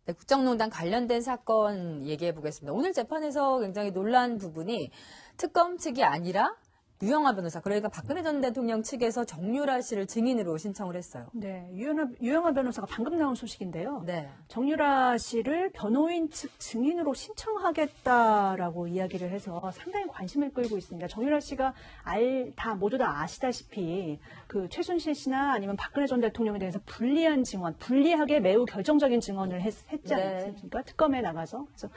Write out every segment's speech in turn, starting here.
네, 국정농단 관련된 사건 얘기해 보겠습니다. 오늘 재판에서 굉장히 놀란 부분이 특검 측이 아니라 유영하 변호사, 그러니까 박근혜 전 대통령 측에서 정유라 씨를 증인으로 신청을 했어요. 네, 유영하 변호사가 방금 나온 소식인데요. 네. 정유라 씨를 변호인 측 증인으로 신청하겠다라고 이야기를 해서 상당히 관심을 끌고 있습니다. 정유라 씨가 모두 다 아시다시피 그 최순실 씨나 아니면 박근혜 전 대통령에 대해서 불리한 증언, 불리하게 매우 결정적인 증언을 했지 않습니까? 특검에 나가서. 그래서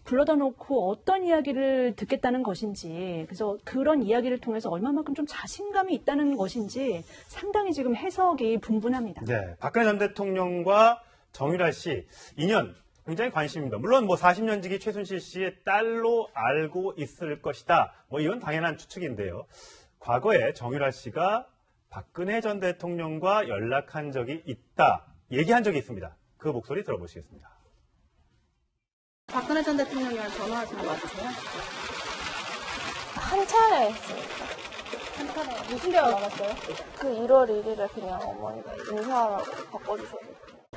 불러다 놓고 어떤 이야기를 듣겠다는 것인지, 그래서 그런 이야기를 통해서 얼마만큼 좀 자신감이 있다는 것인지 상당히 지금 해석이 분분합니다. 네, 박근혜 전 대통령과 정유라 씨 인연 굉장히 관심입니다. 물론 뭐 40년 지기 최순실 씨의 딸로 알고 있을 것이다. 뭐 이건 당연한 추측인데요. 과거에 정유라 씨가 박근혜 전 대통령과 연락한 적이 있다, 얘기한 적이 있습니다. 그 목소리 들어보시겠습니다. 박근혜 전 대통령이랑 전화하신 거 맞으세요? 한 차례 했어요. 한 차례. 무슨 대화 나갔어요? 그 1월 1일에 그냥 어머니가 인사하라고 바꿔주셔서.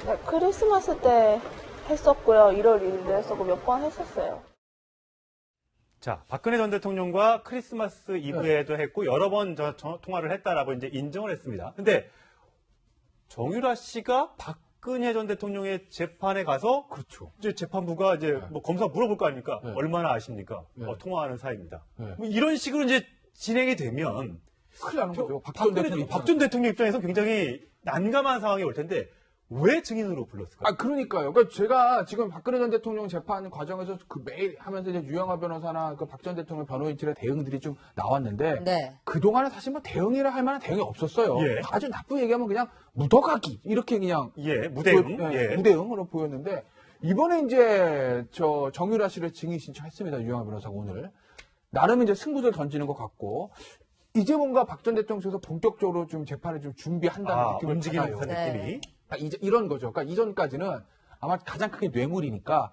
네, 크리스마스 때 했었고요. 1월 1일에 했었고 몇 번 했었어요. 자, 박근혜 전 대통령과 크리스마스 이브에도 했고 여러 번 통화를 했다라고 이제 인정을 했습니다. 근데 정유라 씨가 박근혜 전 대통령의 재판에 가서 그렇죠. 이제 재판부가 이제 뭐 검사 물어볼 거 아닙니까? 네. 얼마나 아십니까? 네. 통화하는 사이입니다. 네. 뭐 이런 식으로 이제 진행이 되면 큰일 나는 거죠. 박 전 대통령 입장에서 굉장히 난감한 상황이 올 텐데 왜 증인으로 불렀을까요? 아, 그러니까요. 그러니까 제가 지금 박근혜 전 대통령 재판 과정에서 그 매일 하면서 이제 유영하 변호사나 그 박 전 대통령 변호인들의 대응들이 좀 나왔는데 네. 그동안은 사실 뭐 대응이라 할 만한 대응이 없었어요. 예. 아주 나쁘게 얘기하면 그냥 묻어가기 이렇게 그냥 예, 무대응. 예. 무대응으로 보였는데 이번에 이제 저 정유라 씨를 증인 신청했습니다. 유영하 변호사가 오늘 나름 이제 승부를 던지는 것 같고 이제 뭔가 박 전 대통령 측에서 본격적으로 좀 재판을 좀 준비한다는 느낌을 움직이는 받아요. 듯한 네. 느낌이. 이제 이런 거죠. 그러니까 이전까지는 아마 가장 크게 뇌물이니까,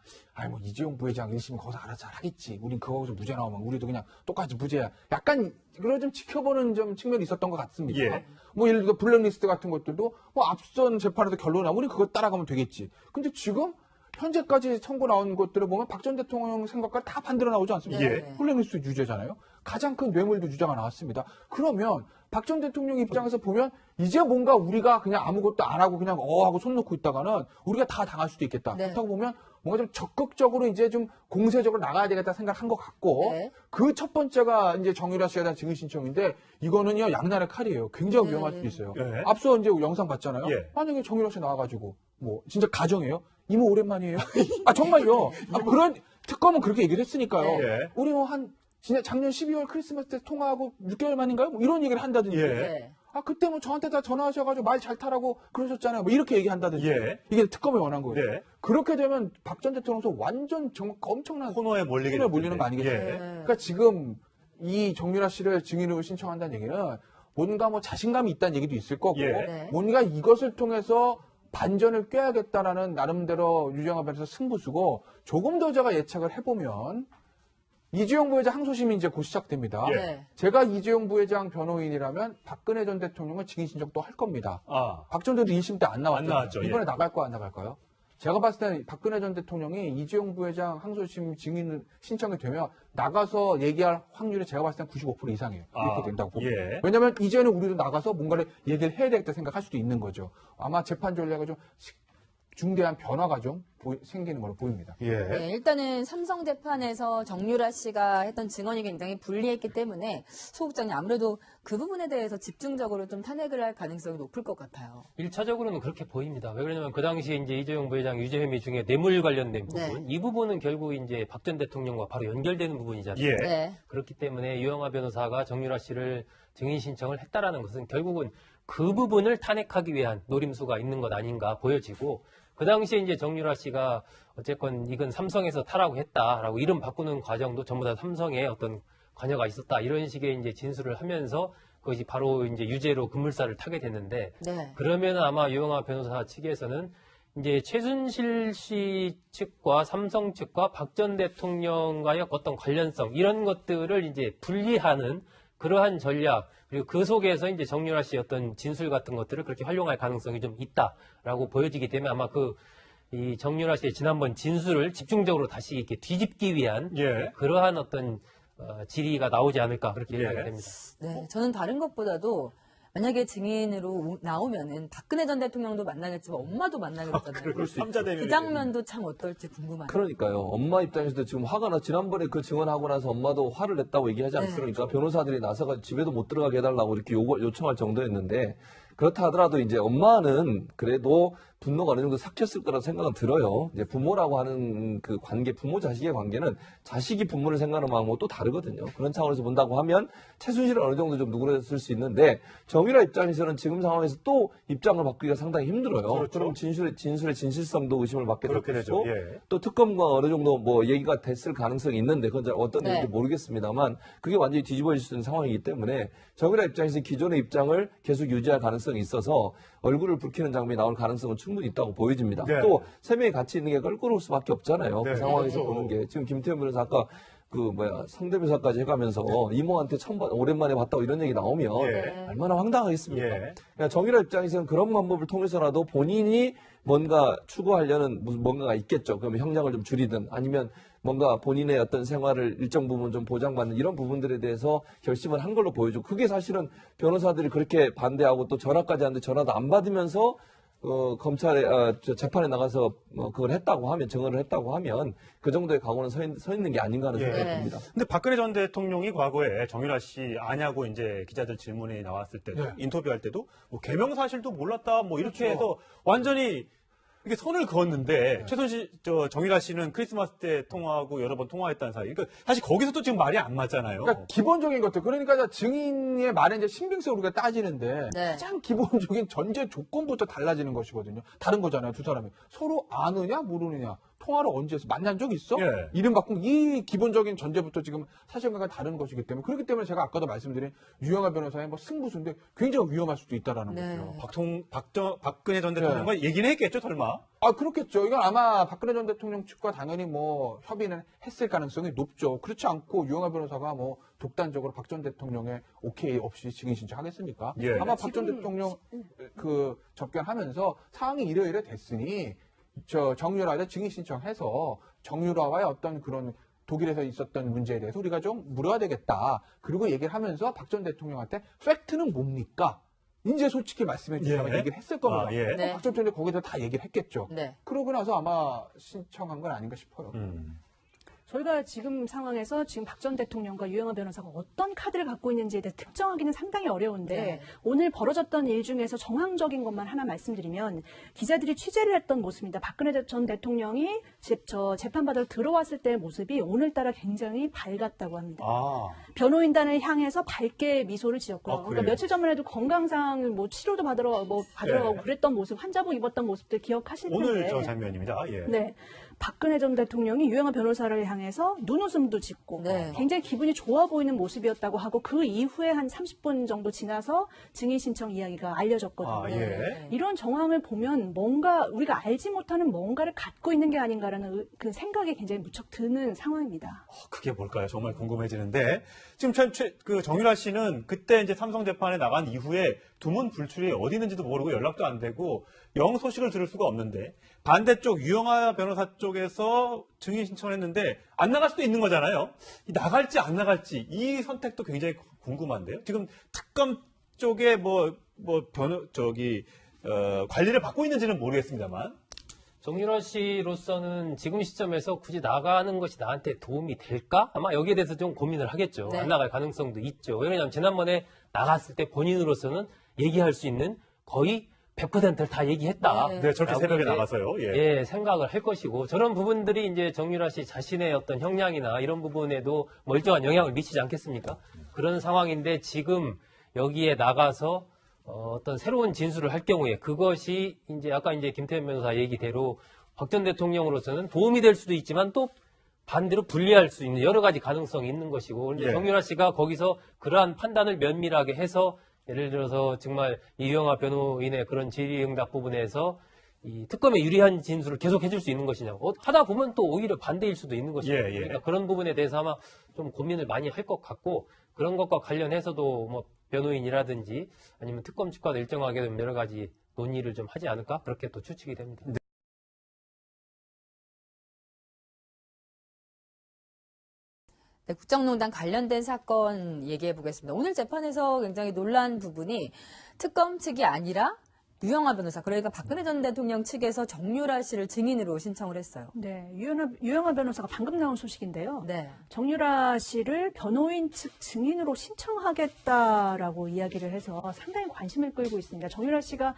뭐 이재용 부회장 1심은 거기서 알아서 잘 하겠지. 우린 거기서 무죄 나오면 우리도 그냥 똑같이 무죄야. 약간 그걸 좀 지켜보는 좀 측면이 있었던 것 같습니다. 예. 뭐 예를 들어 블랙리스트 같은 것들도 뭐 앞선 재판에서 결론이 나오면 우리 그거 따라가면 되겠지. 근데 지금 현재까지 선고 나온 것들을 보면 박 전 대통령 생각과 다 반대로 나오지 않습니까? 예. 블랙리스트 유죄잖아요. 가장 큰 뇌물도 유죄가 나왔습니다. 그러면 박 전 대통령 입장에서 보면 이제 뭔가 우리가 그냥 아무것도 안 하고 그냥 하고 손 놓고 있다가는 우리가 다 당할 수도 있겠다. 네. 그렇다고 보면 뭔가 좀 적극적으로 이제 좀 공세적으로 나가야 되겠다 생각한 것 같고 네. 그 첫 번째가 이제 정유라 씨에 대한 증인 신청인데 이거는요 양날의 칼이에요. 굉장히 위험할 수도 있어요. 네. 앞서 이제 영상 봤잖아요. 예. 만약에 정유라 씨 나와가지고 뭐 진짜 가정이에요? 이모 오랜만이에요? 아 정말요. 그런 특검은 그렇게 얘기를 했으니까요. 예. 우리 뭐 진짜 작년 12월 크리스마스 때 통화하고 6개월 만인가요? 뭐 이런 얘기를 한다든지. 예. 네. 아 그때 뭐 저한테 다 전화하셔가지고 말 잘 타라고 그러셨잖아요. 뭐 이렇게 얘기한다든지. 예. 이게 특검이 원한 거예요. 네. 그렇게 되면 박 전 대통령도 완전 정말 엄청난 코너에 몰리게 코너에 몰리는 거 아니겠어요? 예. 그러니까 지금 이 정유라 씨를 증인으로 신청한다는 얘기는 뭔가 뭐 자신감이 있다는 얘기도 있을 거고 예. 네. 뭔가 이것을 통해서 반전을 꾀하겠다라는 나름대로 유영하 변호사 승부수고 조금 더 제가 예측을 해보면 이재용 부회장 항소심이 이제 곧 시작됩니다. 예. 네. 제가 이재용 부회장 변호인이라면 박근혜 전 대통령은 증인 신청 또 할 겁니다. 박 전 대통령 1심 때 안 나왔죠. 안 나왔죠. 이번에 예. 나갈까요, 안 나갈까요? 제가 봤을 때는 박근혜 전 대통령이 이재용 부회장 항소심 증인 신청이 되면 나가서 얘기할 확률이 제가 봤을 때는 95% 이상이에요. 이렇게 된다고 봅니다. 예. 왜냐하면 이제는 우리도 나가서 뭔가를 얘기를 해야 되겠다 생각할 수도 있는 거죠. 아마 재판 전략에 좀 중대한 변화가 좀 생기는 걸로 보입니다. 예. 네, 일단은 삼성 재판에서 정유라 씨가 했던 증언이 굉장히 불리했기 때문에 소국장님 아무래도 그 부분에 대해서 집중적으로 좀 탄핵을 할 가능성이 높을 것 같아요. 1차적으로는 그렇게 보입니다. 왜 그러냐면 그 당시에 이제 이재용 부회장 유죄 혐의 중에 뇌물 관련된 부분, 네. 이 부분은 결국 이제 박 전 대통령과 바로 연결되는 부분이잖아요. 예. 네. 그렇기 때문에 유영하 변호사가 정유라 씨를 증인 신청을 했다라는 것은 결국은 그 부분을 탄핵하기 위한 노림수가 있는 것 아닌가 보여지고, 그 당시에 이제 정유라 씨가 어쨌건 이건 삼성에서 타라고 했다라고 이름 바꾸는 과정도 전부 다 삼성에 어떤 관여가 있었다, 이런 식의 이제 진술을 하면서 그것이 바로 이제 유죄로 급물살을 타게 됐는데, 네. 그러면 아마 유영하 변호사 측에서는 이제 최순실 씨 측과 삼성 측과 박 전 대통령과의 어떤 관련성, 이런 것들을 이제 분리하는 그러한 전략, 그리고 그 속에서 이제 정유라 씨의 어떤 진술 같은 것들을 그렇게 활용할 가능성이 좀 있다라고 보여지기 때문에 아마 그 이 정유라 씨의 지난번 진술을 집중적으로 다시 이렇게 뒤집기 위한 예. 그러한 어떤 질의가 나오지 않을까 그렇게 예. 생각이 됩니다. 네, 저는 다른 것보다도 만약에 증인으로 나오면은 박근혜 전 대통령도 만나겠지만 엄마도 만나게 되잖아요. 그럴 수 있죠. 그 장면도 참 어떨지 궁금하네요. 그러니까요. 엄마 입장에서도 지금 화가 나. 지난번에 그 증언하고 나서 엄마도 화를 냈다고 얘기하지 네. 않습니까? 변호사들이 나서가 집에도 못 들어가게 해달라고 이렇게 요청할 정도였는데 그렇다 하더라도 이제 엄마는 그래도 분노가 어느 정도 삭혔을 거라고 생각은 들어요. 이제 부모라고 하는 그 관계, 부모 자식의 관계는 자식이 부모를 생각하는 마음하고 또 다르거든요. 그런 차원에서 본다고 하면 최순실은 어느 정도 좀 누그러졌을 수 있는데 정유라 입장에서는 지금 상황에서 또 입장을 바꾸기가 상당히 힘들어요. 그렇죠. 그럼 진술의 진실성도 의심을 받게 될 그렇게 되죠. 것이고 예. 또 특검과 어느 정도 뭐 얘기가 됐을 가능성이 있는데 그건 잘 어떤 네. 일인지 모르겠습니다만 그게 완전히 뒤집어질 수 있는 상황이기 때문에 정유라 입장에서 기존의 입장을 계속 유지할 가능성이 있어서 얼굴을 붉히는 장면이 나올 가능성은 충분히 있다고 보여집니다. 네. 또 세 명이 같이 있는 게 껄끄러울 수밖에 없잖아요. 네. 그 상황에서 그렇죠. 보는 게 지금 김태현 변호사 아까 성대묘사까지 해가면서 이모한테 오랜만에 봤다고 이런 얘기 나오면 예. 얼마나 황당하겠습니까? 예. 그러니까 정유라 입장에서는 그런 방법을 통해서라도 본인이 뭔가 추구하려는 뭔가가 있겠죠. 그러면 형량을 좀 줄이든 아니면 뭔가 본인의 어떤 생활을 일정 부분 좀 보장받는 이런 부분들에 대해서 결심을 한 걸로 보여주고 그게 사실은 변호사들이 그렇게 반대하고 또 전화까지 하는데 전화도 안 받으면서 검찰에 재판에 나가서 그걸 했다고 하면 증언을 했다고 하면 그 정도의 각오는 서 있는 게 아닌가 하는 예. 생각이 네. 듭니다. 근데 박근혜 전 대통령이 과거에 정유라 씨 아냐고 이제 기자들 질문이 나왔을 때도 네. 인터뷰할 때도 뭐 개명 사실도 몰랐다 뭐 이렇게 그렇죠. 해서 완전히 이게 선을 그었는데 최순실 정유라 씨는 크리스마스 때 통화하고 여러 번 통화했다는 사이. 그러니까 사실 거기서도 지금 말이 안 맞잖아요. 그러니까 기본적인 것들. 그러니까 증인의 말에 이제 신빙성을 우리가 따지는데 네. 가장 기본적인 전제 조건부터 달라지는 것이거든요. 다른 거잖아요. 두 사람이. 서로 아느냐 모르느냐. 통화를 언제 해서 만난 적 있어? 예. 이름 바꾼 이 기본적인 전제부터 지금 사실관계가 다른 것이기 때문에 그렇기 때문에 제가 아까도 말씀드린 유영하 변호사의 뭐 승부수인데 굉장히 위험할 수도 있다라는 네. 거죠. 박근혜 전 대통령과 얘기는 했겠죠, 설마. 아, 그렇겠죠. 이건 아마 박근혜 전 대통령 측과 당연히 뭐 협의는 했을 가능성이 높죠. 그렇지 않고 유영하 변호사가 뭐 독단적으로 박 전 대통령의 오케이 없이 증인 신청하겠습니까? 예. 아마 박 전 대통령 그 접견하면서 상황이 이러이러 됐으니 정유라에 증인 신청해서 정유라와의 어떤 그런 독일에서 있었던 문제에 대해서 우리가 좀 물어야 되겠다. 그리고 얘기를 하면서 박 전 대통령한테 팩트는 뭡니까? 이제 솔직히 말씀해 주시라고 예. 얘기를 했을 겁니다. 아, 예. 네. 박 전 대통령이 거기서 다 얘기를 했겠죠. 네. 그러고 나서 아마 신청한 건 아닌가 싶어요. 저희가 지금 상황에서 지금 박 전 대통령과 유영하 변호사가 어떤 카드를 갖고 있는지에 대해 특정하기는 상당히 어려운데 네. 오늘 벌어졌던 일 중에서 정황적인 것만 하나 말씀드리면 기자들이 취재를 했던 모습입니다. 박근혜 전 대통령이 재판받으러 들어왔을 때의 모습이 오늘따라 굉장히 밝았다고 합니다. 아. 변호인단을 향해서 밝게 미소를 지었고요. 아, 그래요? 그러니까 며칠 전만 해도 건강상 뭐 치료도 받으러 가고 네. 그랬던 모습, 환자복 입었던 모습들 기억하실 텐데. 오늘 저 장면입니다. 예. 네. 박근혜 전 대통령이 유영하 변호사를 향해서 눈웃음도 짓고 네. 굉장히 기분이 좋아 보이는 모습이었다고 하고 그 이후에 한 30분 정도 지나서 증인 신청 이야기가 알려졌거든요. 아, 예. 이런 정황을 보면 뭔가 우리가 알지 못하는 뭔가를 갖고 있는 게 아닌가라는 그 생각이 굉장히 무척 드는 상황입니다. 그게 뭘까요? 정말 궁금해지는데 지금 그 정유라 씨는 그때 이제 삼성 재판에 나간 이후에 두문 불출이 어디 있는지도 모르고 연락도 안 되고 영 소식을 들을 수가 없는데 반대쪽 유영하 변호사 쪽에서 증인 신청을 했는데 안 나갈 수도 있는 거잖아요. 이 나갈지 안 나갈지 이 선택도 굉장히 궁금한데요. 지금 특검 쪽에 관리를 받고 있는지는 모르겠습니다만. 정유라 씨로서는 지금 시점에서 굳이 나가는 것이 나한테 도움이 될까? 아마 여기에 대해서 좀 고민을 하겠죠. 네. 안 나갈 가능성도 있죠. 왜냐하면 지난번에 나갔을 때 본인으로서는 얘기할 수 있는 거의 100%를 다 얘기했다. 네. 네, 저렇게 라고 새벽에 이제, 나가서요. 예. 생각을 할 것이고 저런 부분들이 이제 정유라 씨 자신의 어떤 형량이나 이런 부분에도 멀쩡한 영향을 미치지 않겠습니까? 그런 상황인데 지금 여기에 나가서 어떤 새로운 진술을 할 경우에 그것이 이제 아까 이제 김태현 변호사 얘기대로 박 전 대통령으로서는 도움이 될 수도 있지만 또 반대로 불리할 수 있는 여러 가지 가능성이 있는 것이고 근데 예. 정유라 씨가 거기서 그러한 판단을 면밀하게 해서 예를 들어서 정말 이유영아 변호인의 그런 질의응답 부분에서 이 특검에 유리한 진술을 계속 해줄 수 있는 것이냐 하다 보면 또 오히려 반대일 수도 있는 것이죠. 예, 예. 그러니까 그런 부분에 대해서 아마 좀 고민을 많이 할 것 같고 그런 것과 관련해서도 뭐 변호인이라든지 아니면 특검 측과도 일정하게 여러 가지 논의를 좀 하지 않을까 그렇게 또 추측이 됩니다. 네, 국정농단 관련된 사건 얘기해 보겠습니다. 오늘 재판에서 굉장히 놀란 부분이 특검 측이 아니라 유영하 변호사, 그러니까 박근혜 전 대통령 측에서 정유라 씨를 증인으로 신청을 했어요. 네, 유영하 변호사가 방금 나온 소식인데요. 네. 정유라 씨를 변호인 측 증인으로 신청하겠다라고 이야기를 해서 상당히 관심을 끌고 있습니다. 정유라 씨가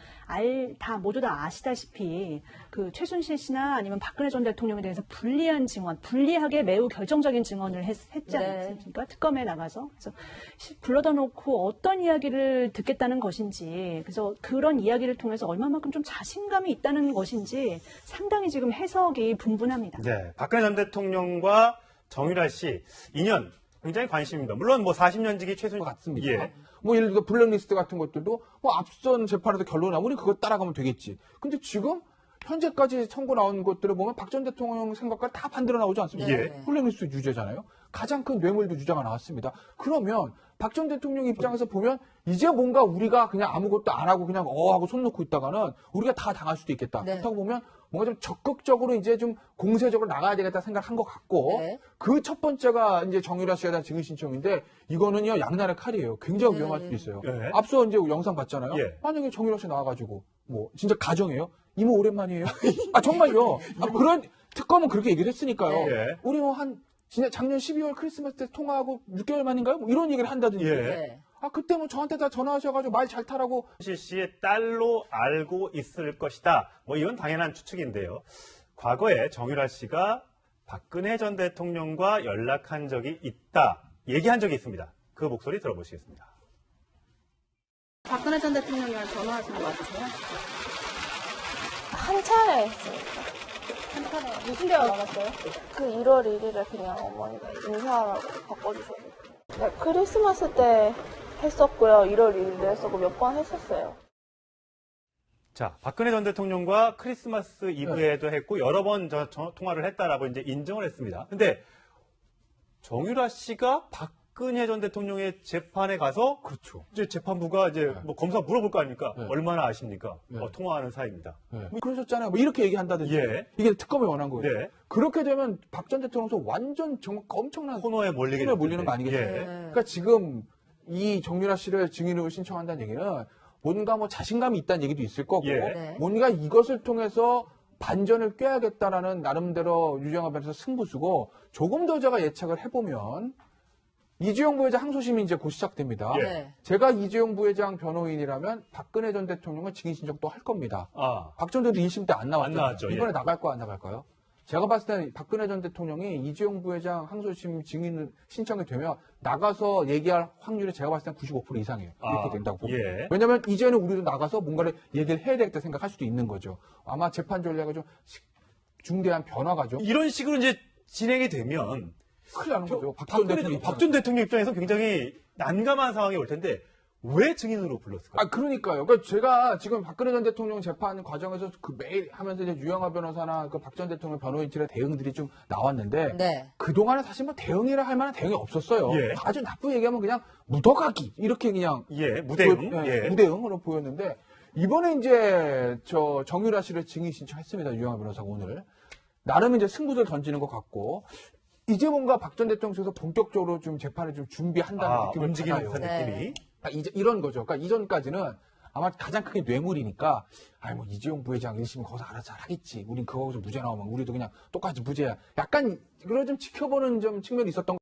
모두 다 아시다시피 그 최순실 씨나 아니면 박근혜 전 대통령에 대해서 불리하게 매우 결정적인 증언을 했지 않습니까? 특검에 나가서. 그래서 불러다 놓고 어떤 이야기를 듣겠다는 것인지, 그래서 그런 이야기를 통해서 얼마만큼 좀 자신감이 있다는 것인지 상당히 지금 해석이 분분합니다. 네, 박근혜 전 대통령과 정유라 씨 인연 굉장히 관심입니다. 물론 뭐 40년지기 최순실 같습니다. 예. 뭐 예를 들어 블랙리스트 같은 것들도 뭐 앞선 재판에서 결론이 나면 우리 그거 따라가면 되겠지. 근데 지금 현재까지 선고 나온 것들을 보면 박 전 대통령 생각과 다 반대로 나오지 않습니까? 예. 블랙리스트 유죄잖아요. 가장 큰 뇌물도 유죄가 나왔습니다. 그러면 박 전 대통령 입장에서 보면 이제 뭔가 우리가 그냥 아무것도 안 하고 그냥 하고 손 놓고 있다가는 우리가 다 당할 수도 있겠다. 네. 그렇다고 보면 뭔가 좀 적극적으로 이제 좀 공세적으로 나가야 되겠다 생각한 것 같고 네. 그 첫 번째가 이제 정유라 씨에 대한 증인 신청인데 이거는요 양날의 칼이에요. 굉장히 위험할 수도 있어요. 네. 앞서 이제 영상 봤잖아요. 예. 만약에 정유라 씨 나와가지고 뭐 진짜 가정이에요? 이모 오랜만이에요? 아 정말요? 그런 특검은 그렇게 얘기를 했으니까요. 예. 우리 뭐 진짜 작년 12월 크리스마스 때 통화하고 6개월 만인가요? 뭐 이런 얘기를 한다든지. 예. 네. 아 그때 뭐 저한테 다 전화하셔가지고 말 잘 타라고. 최순실 씨의 딸로 알고 있을 것이다. 뭐 이건 당연한 추측인데요. 과거에 정유라 씨가 박근혜 전 대통령과 연락한 적이 있다. 얘기한 적이 있습니다. 그 목소리 들어보시겠습니다. 박근혜 전 대통령이랑 전화하신 거 맞으세요? 한 차례 했으니까. 한 차례. 무슨 대화 나갔어요? 그 1월 1일에 그냥 어머니가 인사하라고 바꿔주셔가지고. 네, 크리스마스 때 했었고요. 1월 1일도 했었고 몇 번 했었어요. 자, 박근혜 전 대통령과 크리스마스 이브에도 했고 여러 번 통화를 했다라고 이제 인정을 했습니다. 근데 정유라 씨가 박근혜 전 대통령의 재판에 가서 그렇죠. 이제 재판부가 이제 네. 뭐 검사 물어볼 거 아닙니까? 네. 얼마나 아십니까? 네. 통화하는 사이입니다. 뭐 그러셨잖아요. 뭐 이렇게 얘기한다든지. 예. 이게 특검이 원한 거예요. 네. 그렇게 되면 박 전 대통령도 완전 정말 엄청난 코너에 몰리게 코너에 될 몰리는 거 텐데. 아니겠어요? 예. 그러니까 지금 이 정유라 씨를 증인으로 신청한다는 얘기는 뭔가 뭐 자신감이 있다는 얘기도 있을 거고 예. 네. 뭔가 이것을 통해서 반전을 꾀야겠다라는 나름대로 유영하 변호사 승부수고 조금 더 제가 예측을 해보면 이재용 부회장 항소심이 이제 곧 시작됩니다. 예. 네. 제가 이재용 부회장 변호인이라면 박근혜 전 대통령은 증인 신청 또 할 겁니다. 아, 박 전 대통령 1심 때 안 나왔죠. 나왔죠. 이번에 예. 나갈 거 안 나갈까요? 제가 봤을 때 박근혜 전 대통령이 이재용 부회장 항소심 증인 신청이 되면 나가서 얘기할 확률이 제가 봤을 때 95% 이상이에요. 이렇게 된다고 봅니다. 예. 왜냐하면 이제는 우리도 나가서 뭔가를 얘기를 해야 되겠다 생각할 수도 있는 거죠. 아마 재판 전략에 좀 중대한 변화가 좀 이런 식으로 이제 진행이 되면 큰일 나는 거죠. 박 전 대통령 박 전 대통령 입장에서 굉장히 난감한 상황이 올 텐데 왜 증인으로 불렀을까요? 아, 그러니까요. 그러니까 제가 지금 박근혜 전 대통령 재판 과정에서 그 매일 하면서 이제 유영하 변호사나 그 박 전 대통령 변호인들의 대응들이 좀 나왔는데 네. 그동안에 사실 뭐 대응이라 할 만한 대응이 없었어요. 예. 아주 나쁘게 얘기하면 그냥 묻어가기 이렇게 그냥 예, 무대응. 예. 무대응으로 보였는데 이번에 이제 저 정유라 씨를 증인 신청했습니다. 유영하 변호사가 오늘 나름 이제 승부를 던지는 것 같고 이제 뭔가 박 전 대통령 측에서 본격적으로 좀 재판을 좀 준비한다는 느낌을 움직이는 받아요. 듯한 느낌이. 네. 이제 이런 거죠. 그러니까 이전까지는 아마 가장 크게 뇌물이니까, 뭐 이재용 부회장 1심 거기서 알아서 잘 하겠지. 우린 그거에서 무죄 나오면 우리도 그냥 똑같이 무죄야. 약간 그걸 좀 지켜보는 좀 측면이 있었던